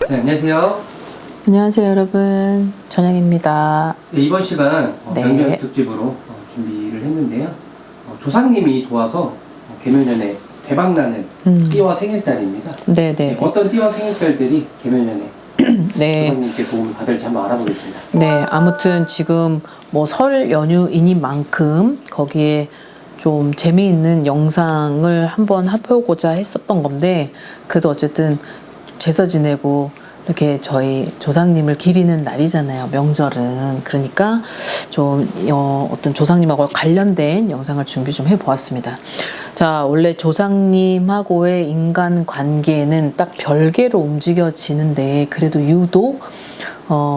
네, 안녕하세요. 안녕하세요 여러분, 전영입니다. 네, 이번 시간 네. 명절 특집으로 준비를 했는데요. 조상님이 도와서 계묘년에 대박나는 띠와 생일달입니다. 네네. 네, 어떤 띠와 생일달들이 계묘년에 네. 조상님께 도움을 받을지 한번 알아보겠습니다. 네, 아무튼 지금 뭐 설 연휴이니만큼 거기에 좀 재미있는 영상을 한번 해보고자 했었던 건데, 그래도 어쨌든 제사 지내고 이렇게 저희 조상님을 기리는 날이잖아요, 명절은. 그러니까 좀 어떤 조상님하고 관련된 영상을 준비 좀 해보았습니다. 자, 원래 조상님하고의 인간 관계는 딱 별개로 움직여지는데, 그래도 유독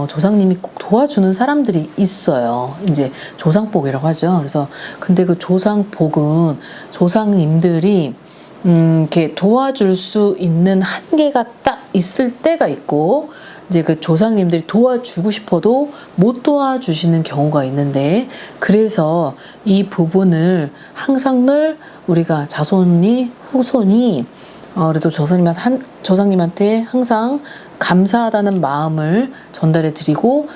조상님이 꼭 도와주는 사람들이 있어요. 이제 조상복이라고 하죠. 그래서 근데 그 조상복은 조상님들이 이렇게 도와줄 수 있는 한계가 딱 있을 때가 있고, 이제 그 조상님들이 도와주고 싶어도 못 도와주시는 경우가 있는데, 그래서 이 부분을 항상 늘 우리가 자손이 후손이 그래도 조상님한테 항상 감사하다는 마음을 전달해 드리고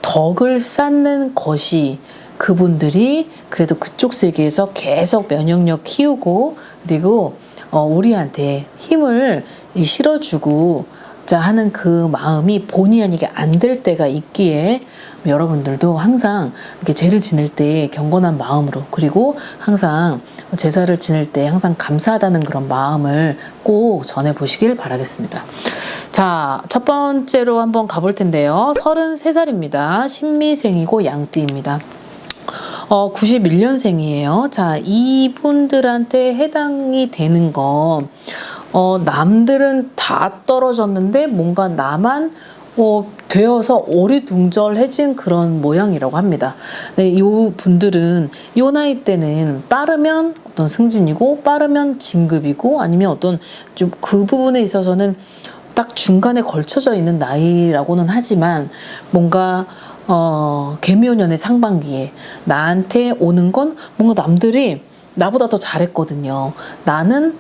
덕을 쌓는 것이, 그분들이 그래도 그쪽 세계에서 계속 면역력 키우고, 그리고 우리한테 힘을 실어주고자 하는 그 마음이 본의 아니게 안 될 때가 있기에, 여러분들도 항상 이렇게 제를 지낼 때 경건한 마음으로, 그리고 항상 제사를 지낼 때 항상 감사하다는 그런 마음을 꼭 전해보시길 바라겠습니다. 자, 첫 번째로 한번 가볼 텐데요. 33살입니다. 신미생이고 양띠입니다. 91년생이에요. 자, 이분들한테 해당이 되는 거, 남들은 다 떨어졌는데 뭔가 나만 되어서 어리둥절해진 그런 모양이라고 합니다. 네, 요 분들은 요 나이 때는 빠르면 어떤 승진이고, 빠르면 진급이고, 아니면 어떤 좀 그 부분에 있어서는 딱 중간에 걸쳐져 있는 나이라고는 하지만, 뭔가 계묘년의 상반기에 나한테 오는 건 뭔가 남들이 나보다 더 잘했거든요. 나는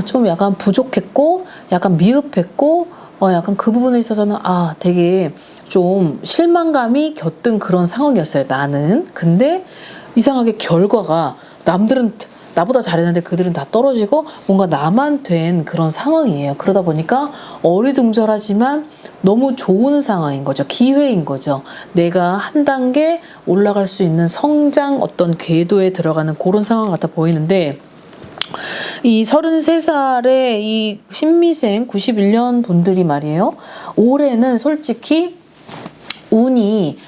좀 약간 부족했고, 약간 미흡했고, 약간 그 부분에 있어서는 되게 좀 실망감이 겼던 그런 상황이었어요, 나는. 근데 이상하게 결과가 남들은 나보다 잘했는데 그들은 다 떨어지고 뭔가 나만 된 그런 상황이에요. 그러다 보니까 어리둥절하지만 너무 좋은 상황인 거죠. 기회인 거죠. 내가 한 단계 올라갈 수 있는 성장 어떤 궤도에 들어가는 그런 상황 같아 보이는데, 이 33살의 이 신미생 91년 분들이 말이에요. 올해는 솔직히 운이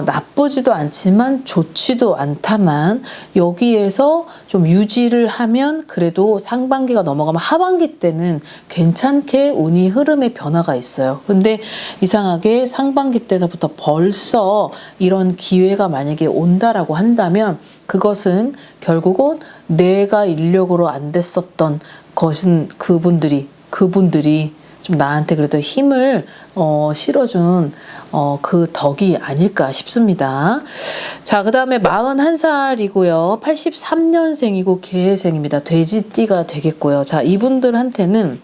나쁘지도 않지만 좋지도 않다만, 여기에서 좀 유지를 하면 그래도 상반기가 넘어가면 하반기 때는 괜찮게 운이 흐름의 변화가 있어요. 근데 이상하게 상반기 때부터 벌써 이런 기회가 만약에 온다라고 한다면, 그것은 결국은 내가 인력으로 안 됐었던 것은 그분들이 좀 나한테 그래도 힘을 실어준 그 덕이 아닐까 싶습니다. 자, 그 다음에 41살이고요. 83년생이고 개해생입니다. 돼지띠가 되겠고요. 자, 이분들한테는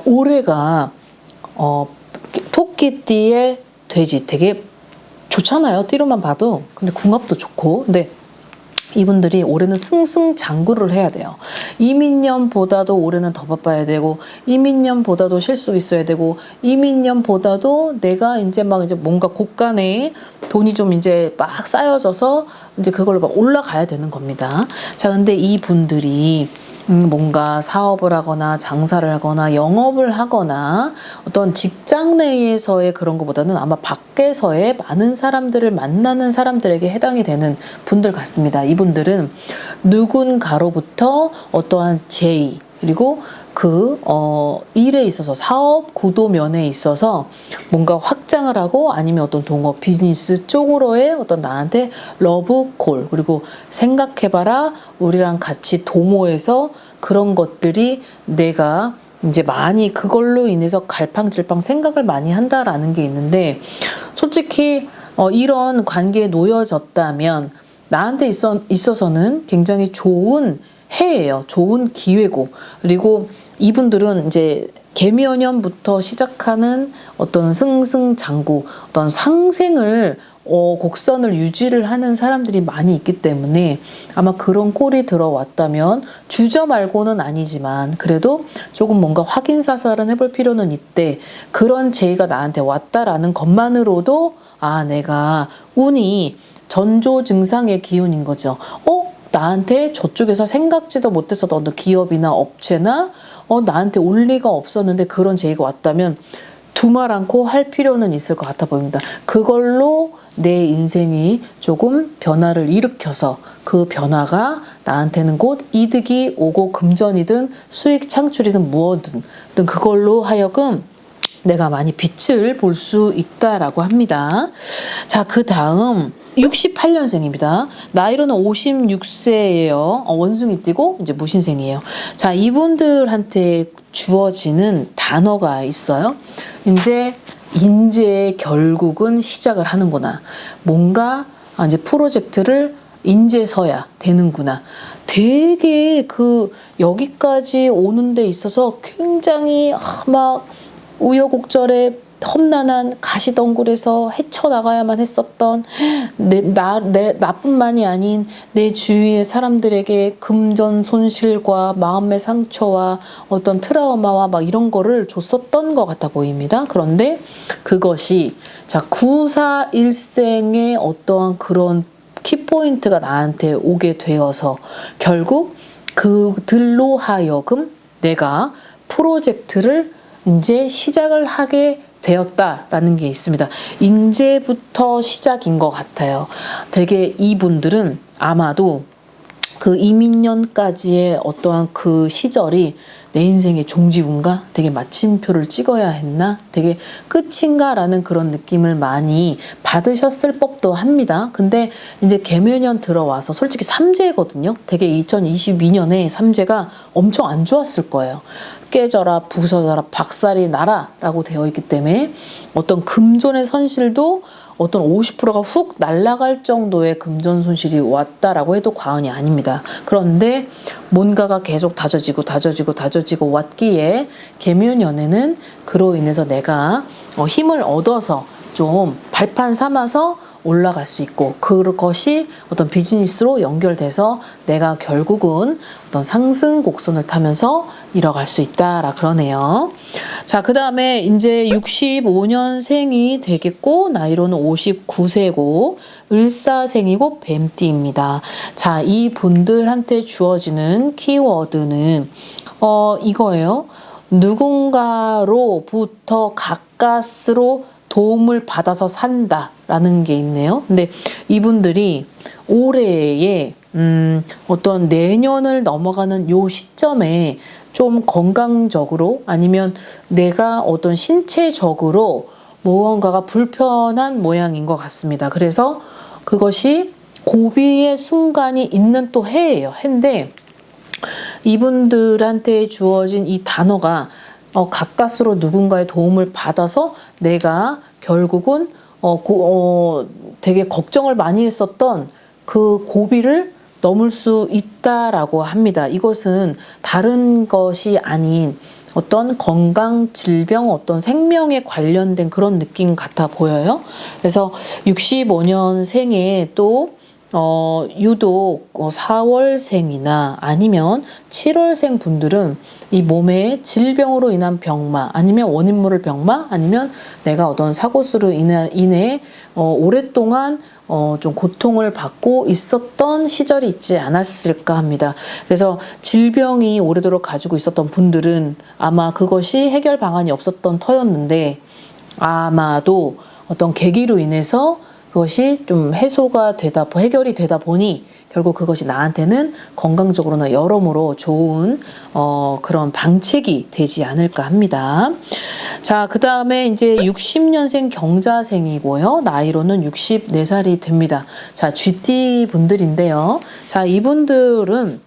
올해가 토끼띠의 돼지 되게 좋잖아요. 띠로만 봐도. 근데 궁합도 좋고. 근데 이분들이 올해는 승승장구를 해야 돼요. 이민년보다도 올해는 더 바빠야 되고, 이민년보다도 실속 있어야 되고, 이민년보다도 내가 이제 뭔가 곳간에 돈이 좀 이제 막 쌓여져서 이제 그걸로 막 올라가야 되는 겁니다. 자, 근데 이분들이 뭔가 사업을 하거나 장사를 하거나 영업을 하거나 어떤 직장 내에서의 그런 것보다는 아마 밖에서의 많은 사람들을 만나는 사람들에게 해당이 되는 분들 같습니다. 이분들은 누군가로부터 어떠한 제의, 그리고 그 일에 있어서 사업 구도 면에 있어서 뭔가 확장을 하고, 아니면 어떤 동업 비즈니스 쪽으로의 어떤 나한테 러브콜, 그리고 생각해봐라 우리랑 같이 도모해서 그런 것들이 내가 이제 많이 그걸로 인해서 갈팡질팡 생각을 많이 한다라는 게 있는데, 솔직히 이런 관계에 놓여졌다면 나한테 있어서는 굉장히 좋은 해예요. 좋은 기회고, 그리고 이분들은 이제 개묘년부터 시작하는 어떤 승승장구, 어떤 상생을 곡선을 유지를 하는 사람들이 많이 있기 때문에 아마 그런 꼴이 들어왔다면 주저 말고는 아니지만 그래도 조금 뭔가 확인사살은 해볼 필요는 있대. 그런 제의가 나한테 왔다라는 것만으로도 아, 내가 운이 전조 증상의 기운인 거죠. 나한테 저쪽에서 생각지도 못했었던 어떤 기업이나 업체나 나한테 올 리가 없었는데 그런 제의가 왔다면 두말 않고 할 필요는 있을 것 같아 보입니다. 그걸로 내 인생이 조금 변화를 일으켜서 그 변화가 나한테는 곧 이득이 오고 금전이든 수익 창출이든 무엇든 그걸로 하여금 내가 많이 빛을 볼 수 있다라고 합니다. 자, 그 다음 68년생입니다. 나이로는 56세예요. 원숭이 띠고 이제 무신생이에요. 자, 이분들한테 주어지는 단어가 있어요. 이제 결국은 시작을 하는구나. 뭔가 이제 프로젝트를 인제서야 되는구나. 되게 여기까지 오는 데 있어서 굉장히 막 우여곡절에 험난한 가시덩굴에서 헤쳐나가야만 했었던 나뿐만이 아닌 내 주위의 사람들에게 금전 손실과 마음의 상처와 어떤 트라우마와 막 이런 거를 줬었던 것 같아 보입니다. 그런데 그것이 자 941생의 어떠한 그런 키포인트가 나한테 오게 되어서 결국 그들로 하여금 내가 프로젝트를 이제 시작을 하게 되었다라는 게 있습니다. 이제부터 시작인 것 같아요. 되게 이분들은 아마도 그 이민년까지의 어떠한 그 시절이 내 인생의 종지부인가? 되게 마침표를 찍어야 했나? 되게 끝인가? 라는 그런 느낌을 많이 받으셨을 법도 합니다. 근데 이제 개묘년 들어와서 솔직히 삼재거든요. 되게 2022년에 삼재가 엄청 안 좋았을 거예요. 깨져라, 부서져라, 박살이 나라 라고 되어 있기 때문에 어떤 금전의 손실도 어떤 50%가 훅 날아갈 정도의 금전 손실이 왔다라고 해도 과언이 아닙니다. 그런데 뭔가가 계속 다져지고 왔기에 개묘년에는 그로 인해서 내가 힘을 얻어서 좀 발판 삼아서 올라갈 수 있고 그것이 어떤 비즈니스로 연결돼서 내가 결국은 어떤 상승 곡선을 타면서 이뤄갈 수 있다라 그러네요. 자, 그 다음에 이제 65년생이 되겠고 나이로는 59세고 을사생이고 뱀띠입니다. 자, 이 분들한테 주어지는 키워드는 이거예요. 누군가로부터 가까스로 도움을 받아서 산다라는 게 있네요. 근데 이분들이 올해에 어떤 내년을 넘어가는 요 시점에 좀 건강적으로 아니면 내가 어떤 신체적으로 무언가가 불편한 모양인 것 같습니다. 그래서 그것이 고비의 순간이 있는 또 해예요. 해인데 이분들한테 주어진 이 단어가 가까스로 누군가의 도움을 받아서 내가 결국은 되게 걱정을 많이 했었던 그 고비를 넘을 수 있다라고 합니다. 이것은 다른 것이 아닌 어떤 건강, 질병, 어떤 생명에 관련된 그런 느낌 같아 보여요. 그래서 65년생에 또 유독 4월생이나 아니면 7월생 분들은 이 몸에 질병으로 인한 병마 아니면 원인 모를 병마 아니면 내가 어떤 사고수로 인해 오랫동안 좀 고통을 받고 있었던 시절이 있지 않았을까 합니다. 그래서 질병이 오래도록 가지고 있었던 분들은 아마 그것이 해결 방안이 없었던 터였는데 아마도 어떤 계기로 인해서 그것이 좀 해결이 되다 보니 결국 그것이 나한테는 건강적으로나 여러모로 좋은 그런 방책이 되지 않을까 합니다. 자, 그 다음에 이제 60년생 경자생이고요. 나이로는 64살이 됩니다. 자, GT 분들인데요. 자, 이분들은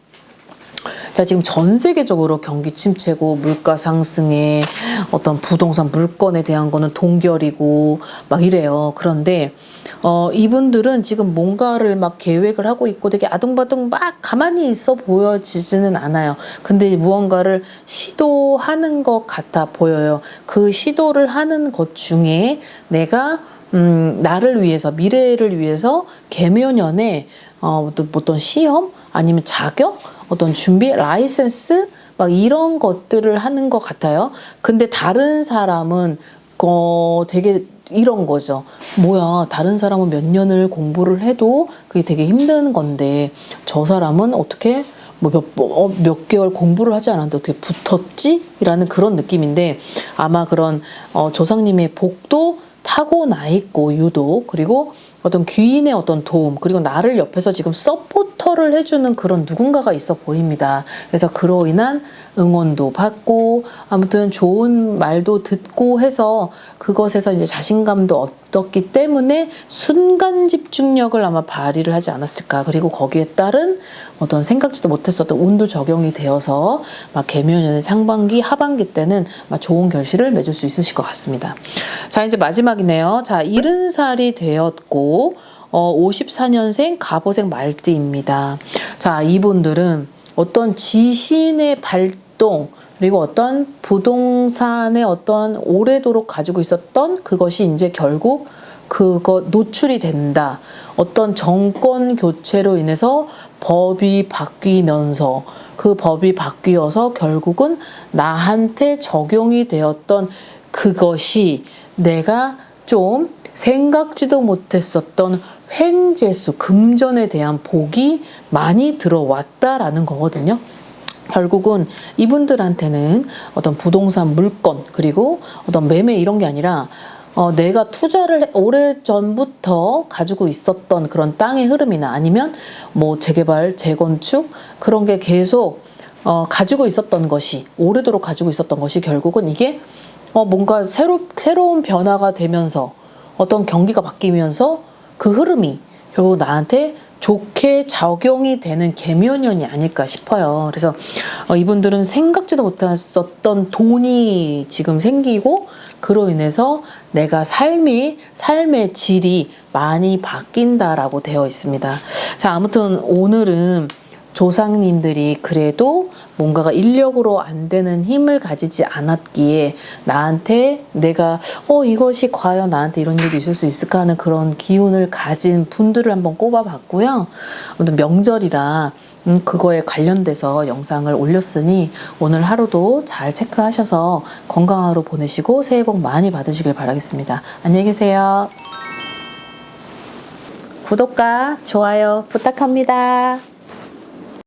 자, 지금 전 세계적으로 경기 침체고 물가 상승에 어떤 부동산 물건에 대한 거는 동결이고 막 이래요. 그런데 이분들은 지금 뭔가를 막 계획을 하고 있고 되게 아둥바둥 막 가만히 있어 보여지지는 않아요. 근데 무언가를 시도하는 것 같아 보여요. 그 시도를 하는 것 중에 내가 나를 위해서, 미래를 위해서 계묘년에 어떤 시험 아니면 자격, 어떤 준비, 라이센스 막 이런 것들을 하는 것 같아요. 근데 다른 사람은 되게 이런 거죠. 뭐야, 다른 사람은 몇 년을 공부를 해도 그게 되게 힘든 건데 저 사람은 어떻게 몇 개월 공부를 하지 않았는데 어떻게 붙었지? 라는 그런 느낌인데 아마 그런 조상님의 복도 타고나 있고 유독 그리고 어떤 귀인의 어떤 도움 그리고 나를 옆에서 지금 서포터를 해주는 그런 누군가가 있어 보입니다. 그래서 그로 인한 응원도 받고 아무튼 좋은 말도 듣고 해서 그것에서 이제 자신감도 얻었기 때문에 순간 집중력을 아마 발휘를 하지 않았을까. 그리고 거기에 따른 어떤 생각지도 못했었던 운도 적용이 되어서 막 계묘년의 상반기 하반기 때는 막 좋은 결실을 맺을 수 있으실 것 같습니다. 자, 이제 마지막이네요. 자, 70살이 되었고 54년생 갑오색 말띠입니다. 자, 이분들은 어떤 지신의 발동 그리고 어떤 부동산의 어떤 오래도록 가지고 있었던 그것이 이제 결국 그거 노출이 된다. 어떤 정권 교체로 인해서 법이 바뀌면서 그 법이 바뀌어서 결국은 나한테 적용이 되었던 그것이 내가 좀 생각지도 못했었던 횡재수, 금전에 대한 복이 많이 들어왔다라는 거거든요. 결국은 이분들한테는 어떤 부동산 물건 그리고 어떤 매매 이런 게 아니라 내가 투자를 오래전부터 가지고 있었던 그런 땅의 흐름이나 아니면 뭐 재개발, 재건축 그런 게 계속 가지고 있었던 것이 오래도록 가지고 있었던 것이 결국은 이게 뭔가 새로운 변화가 되면서 어떤 경기가 바뀌면서 그 흐름이 결국 나한테 좋게 적용이 되는 계묘년이 아닐까 싶어요. 그래서 이분들은 생각지도 못했었던 돈이 지금 생기고 그로 인해서 내가 삶의 질이 많이 바뀐다라고 되어 있습니다. 자, 아무튼 오늘은 조상님들이 그래도 뭔가가 인력으로 안 되는 힘을 가지지 않았기에 나한테 내가 이것이 과연 나한테 이런 일이 있을 수 있을까 하는 그런 기운을 가진 분들을 한번 꼽아봤고요. 아무튼 명절이라 그거에 관련돼서 영상을 올렸으니 오늘 하루도 잘 체크하셔서 건강한 하루 보내시고 새해 복 많이 받으시길 바라겠습니다. 안녕히 계세요. 구독과 좋아요 부탁합니다.